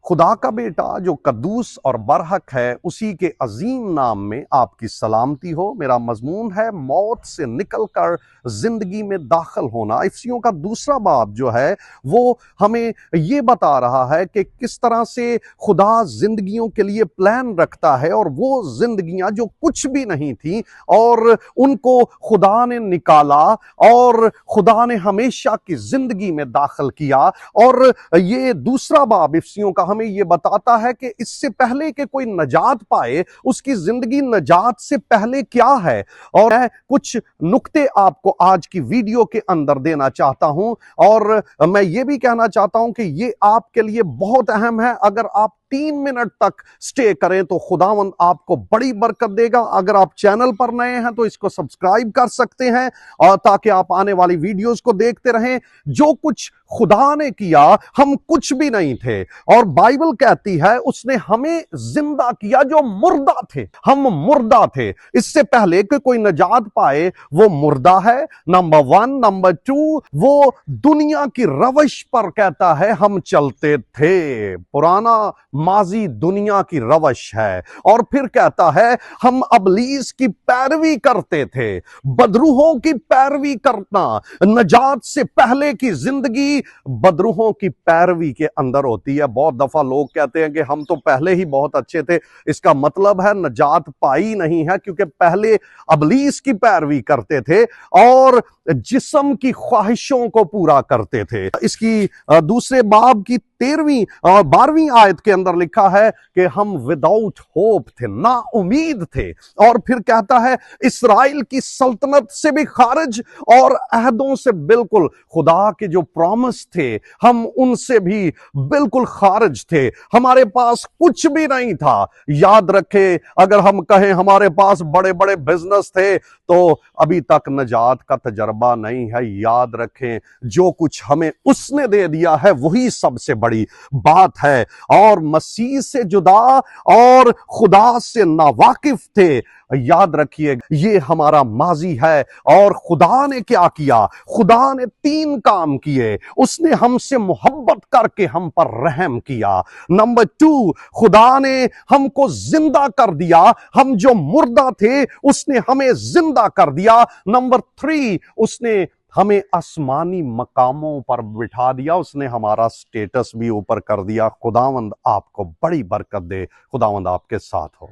خدا کا بیٹا جو قدوس اور برحق ہے اسی کے عظیم نام میں آپ کی سلامتی ہو۔ میرا مضمون ہے موت سے نکل کر زندگی میں داخل ہونا۔ افسیوں کا دوسرا باب جو ہے وہ ہمیں یہ بتا رہا ہے کہ کس طرح سے خدا زندگیوں کے لیے پلان رکھتا ہے، اور وہ زندگیاں جو کچھ بھی نہیں تھیں اور ان کو خدا نے نکالا اور خدا نے ہمیشہ کی زندگی میں داخل کیا۔ اور یہ دوسرا باب افسیوں کا ہمیں یہ بتاتا ہے کہ اس سے پہلے کہ کوئی نجات پائے، اس کی زندگی نجات سے پہلے کیا ہے۔ اور میں کچھ نکتے آپ کو آج کی ویڈیو کے اندر دینا چاہتا ہوں، اور میں یہ بھی کہنا چاہتا ہوں کہ یہ آپ کے لیے بہت اہم ہے۔ اگر آپ 3 منٹ تک سٹے کریں تو خداوند آپ کو بڑی برکت دے گا۔ اگر آپ چینل پر نئے ہیں تو اس کو سبسکرائب کر سکتے ہیں، اور تاکہ آپ آنے والی ویڈیوز کو دیکھتے رہیں۔ جو کچھ خدا نے کیا، ہم کچھ بھی نہیں تھے، اور بائبل کہتی ہے اس نے ہمیں زندہ کیا جو مردہ تھے۔ ہم مردہ تھے اس سے پہلے کہ کوئی نجات پائے، وہ مردہ ہے، نمبر 1۔ نمبر 2، وہ دنیا کی روش پر کہتا ہے ہم چلتے تھے۔ پرانا ماضی دنیا کی روش ہے، اور پھر کہتا ہے ہم ابلیس کی پیروی کرتے تھے۔ بدروحوں کی پیروی کرنا، نجات سے پہلے کی زندگی بدروحوں کی پیروی کے اندر ہوتی ہے۔ بہت دفعہ لوگ کہتے ہیں کہ ہم تو پہلے ہی بہت اچھے تھے۔ اس کا مطلب ہے نجات پائی نہیں ہے، کیونکہ پہلے ابلیس کی پیروی کرتے تھے اور جسم کی خواہشوں کو پورا کرتے تھے۔ اس کی دوسرے باب کی 13ویں اور 12ویں آیت کے اندر لکھا ہے کہ ہم وداؤٹ ہوپ تھے، نا امید تھے۔ اور پھر کہتا ہے اسرائیل کی سلطنت سے بھی خارج، اور عہدوں سے بالکل، خدا کے جو پرومس تھے ہم ان سے بھی بالکل خارج تھے۔ ہمارے پاس کچھ بھی نہیں تھا۔ یاد رکھیں، اگر ہم کہیں ہمارے پاس بڑے بڑے بزنس تھے تو ابھی تک نجات کا تجربہ نہیں ہے۔ یاد رکھیں، جو کچھ ہمیں اس نے دے دیا ہے وہی سب سے بڑی بات ہے۔ اور مسیح سے جدا اور خدا سے ناواقف تھے۔ یاد رکھیے، یہ ہمارا ماضی ہے۔ اور خدا نے کیا کیا؟ خدا نے 3 کام کیے۔ اس نے ہم سے محبت کر کے ہم پر رحم کیا۔ نمبر 2، خدا نے ہم کو زندہ کر دیا۔ ہم جو مردہ تھے اس نے ہمیں زندہ کر دیا۔ نمبر 3، اس نے ہمیں آسمانی مقاموں پر بٹھا دیا۔ اس نے ہمارا سٹیٹس بھی اوپر کر دیا۔ خداوند آپ کو بڑی برکت دے۔ خداوند آپ کے ساتھ ہو۔